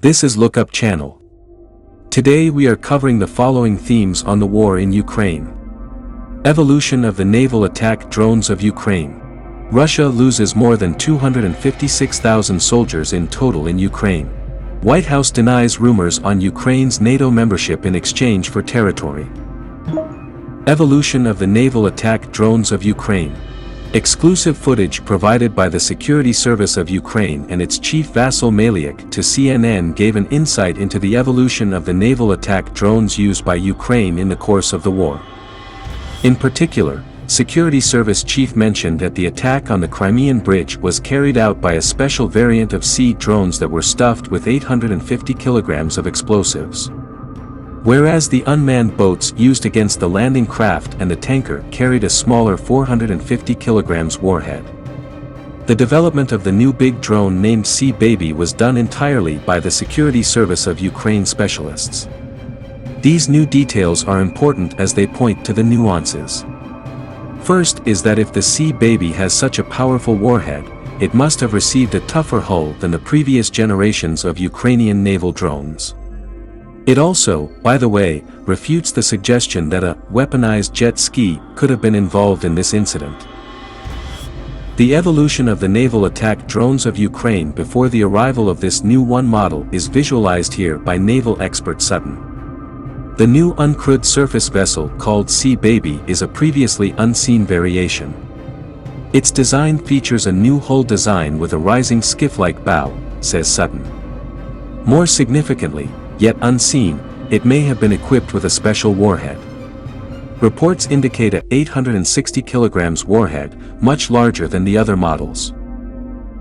This is Lookup Channel. Today we are covering the following themes on the war in Ukraine. Evolution of the naval attack drones of Ukraine. Russia loses more than 256,000 soldiers in total in Ukraine. White House denies rumors on Ukraine's NATO membership in exchange for territory. Evolution of the naval attack drones of Ukraine. Exclusive footage provided by the Security Service of Ukraine and its chief vassal Maliak to CNN gave an insight into the evolution of the naval attack drones used by Ukraine in the course of the war. In particular, Security Service chief mentioned that the attack on the Crimean Bridge was carried out by a special variant of sea drones that were stuffed with 850 kilograms of explosives. Whereas the unmanned boats used against the landing craft and the tanker carried a smaller 450 kilograms warhead. The development of the new big drone named Sea Baby was done entirely by the Security Service of Ukraine specialists. These new details are important as they point to the nuances. First is that if the Sea Baby has such a powerful warhead, it must have received a tougher hull than the previous generations of Ukrainian naval drones. It also, by the way, refutes the suggestion that a weaponized jet ski could have been involved in this incident. The evolution of the naval attack drones of Ukraine before the arrival of this new one model is visualized here by naval expert Sutton. The new uncrewed surface vessel called Sea Baby is a previously unseen variation. Its design features a new hull design with a rising skiff-like bow, says Sutton. More significantly, yet unseen, it may have been equipped with a special warhead. Reports indicate a 860 kilograms warhead, much larger than the other models.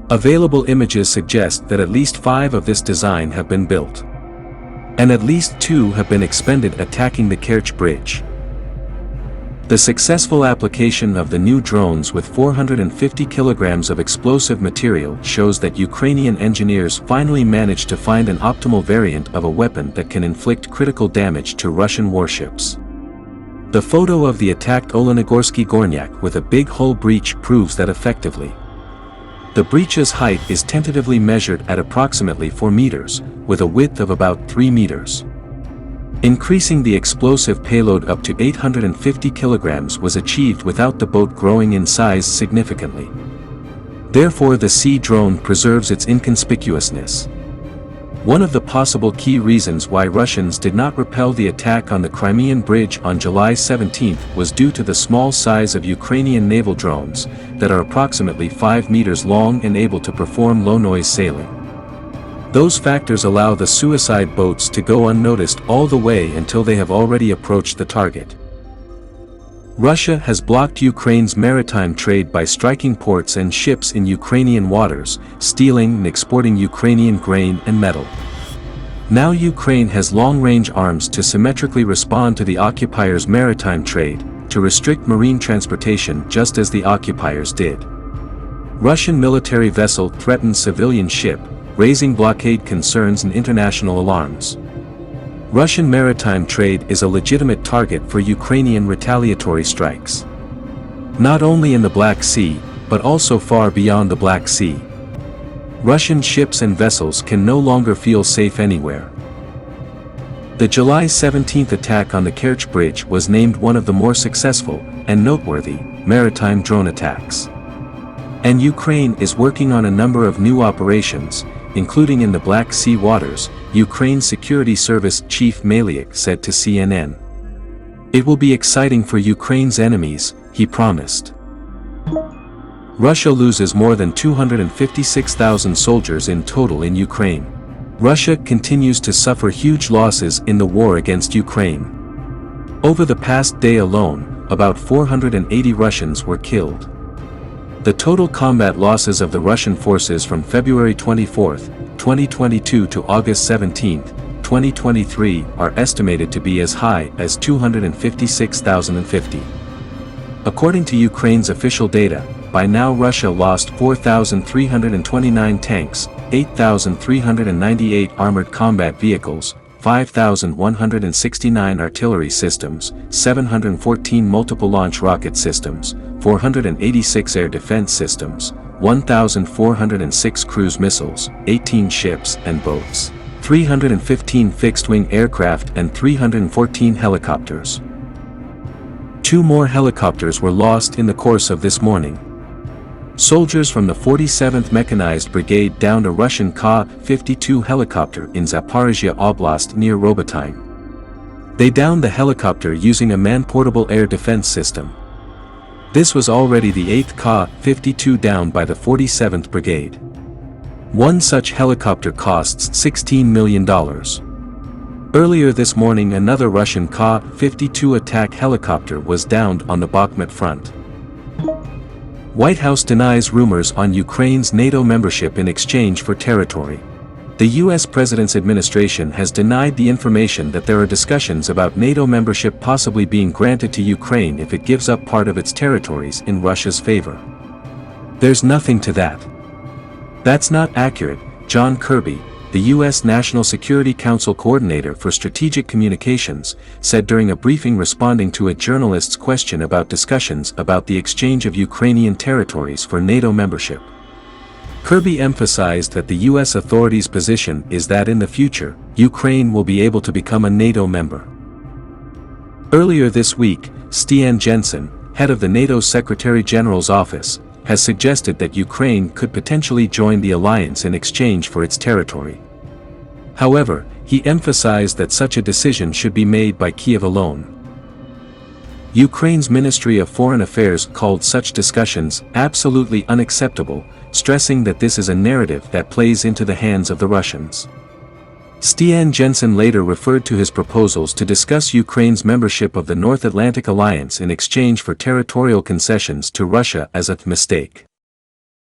Available images suggest that at least 5 of this design have been built. And at least 2 have been expended attacking the Kerch Bridge. The successful application of the new drones with 450 kilograms of explosive material shows that Ukrainian engineers finally managed to find an optimal variant of a weapon that can inflict critical damage to Russian warships. The photo of the attacked Olenigorsky Gornyak with a big hull breach proves that effectively. The breach's height is tentatively measured at approximately 4 meters, with a width of about 3 meters. Increasing the explosive payload up to 850 kilograms was achieved without the boat growing in size significantly. Therefore the sea drone preserves its inconspicuousness. One of the possible key reasons why Russians did not repel the attack on the Crimean Bridge on July 17 was due to the small size of Ukrainian naval drones, that are approximately 5 meters long and able to perform low-noise sailing. Those factors allow the suicide boats to go unnoticed all the way until they have already approached the target. Russia has blocked Ukraine's maritime trade by striking ports and ships in Ukrainian waters, stealing and exporting Ukrainian grain and metal. Now Ukraine has long-range arms to symmetrically respond to the occupiers' maritime trade, to restrict marine transportation just as the occupiers did. Russian military vessel threatens civilian ship, raising blockade concerns and international alarms. Russian maritime trade is a legitimate target for Ukrainian retaliatory strikes. Not only in the Black Sea, but also far beyond the Black Sea. Russian ships and vessels can no longer feel safe anywhere. The July 17 attack on the Kerch Bridge was named one of the more successful and noteworthy maritime drone attacks. And Ukraine is working on a number of new operations, including in the Black Sea waters, Ukraine's Security Service chief Maliak said to CNN. It will be exciting for Ukraine's enemies, he promised. Russia loses more than 256,000 soldiers in total in Ukraine. Russia continues to suffer huge losses in the war against Ukraine. Over the past day alone, about 480 Russians were killed. The total combat losses of the Russian forces from February 24, 2022 to August 17, 2023 are estimated to be as high as 256,050. According to Ukraine's official data, by now Russia lost 4,329 tanks, 8,398 armored combat vehicles, 5,169 artillery systems, 714 multiple launch rocket systems, 486 air defense systems, 1,406 cruise missiles, 18 ships and boats, 315 fixed-wing aircraft and 314 helicopters. 2 more helicopters were lost in the course of this morning. Soldiers from the 47th Mechanized Brigade downed a Russian Ka-52 helicopter in Zaporizhia Oblast near Robotyne. They downed the helicopter using a man-portable air defense system. This was already the 8th Ka-52 downed by the 47th Brigade. One such helicopter costs $16 million. Earlier this morning another Russian Ka-52 attack helicopter was downed on the Bakhmut front. White House denies rumors on Ukraine's NATO membership in exchange for territory. The U.S. President's administration has denied the information that there are discussions about NATO membership possibly being granted to Ukraine if it gives up part of its territories in Russia's favor. There's nothing to that. That's not accurate, John Kirby, the U.S. National Security Council Coordinator for Strategic Communications, said during a briefing responding to a journalist's question about discussions about the exchange of Ukrainian territories for NATO membership. Kirby emphasized that the U.S. authorities' position is that in the future, Ukraine will be able to become a NATO member. Earlier this week, Stian Jensen, head of the NATO Secretary-General's office, has suggested that Ukraine could potentially join the alliance in exchange for its territory. However, he emphasized that such a decision should be made by Kiev alone. Ukraine's Ministry of Foreign Affairs called such discussions absolutely unacceptable, stressing that this is a narrative that plays into the hands of the Russians. Stian Jensen later referred to his proposals to discuss Ukraine's membership of the North Atlantic Alliance in exchange for territorial concessions to Russia as a mistake.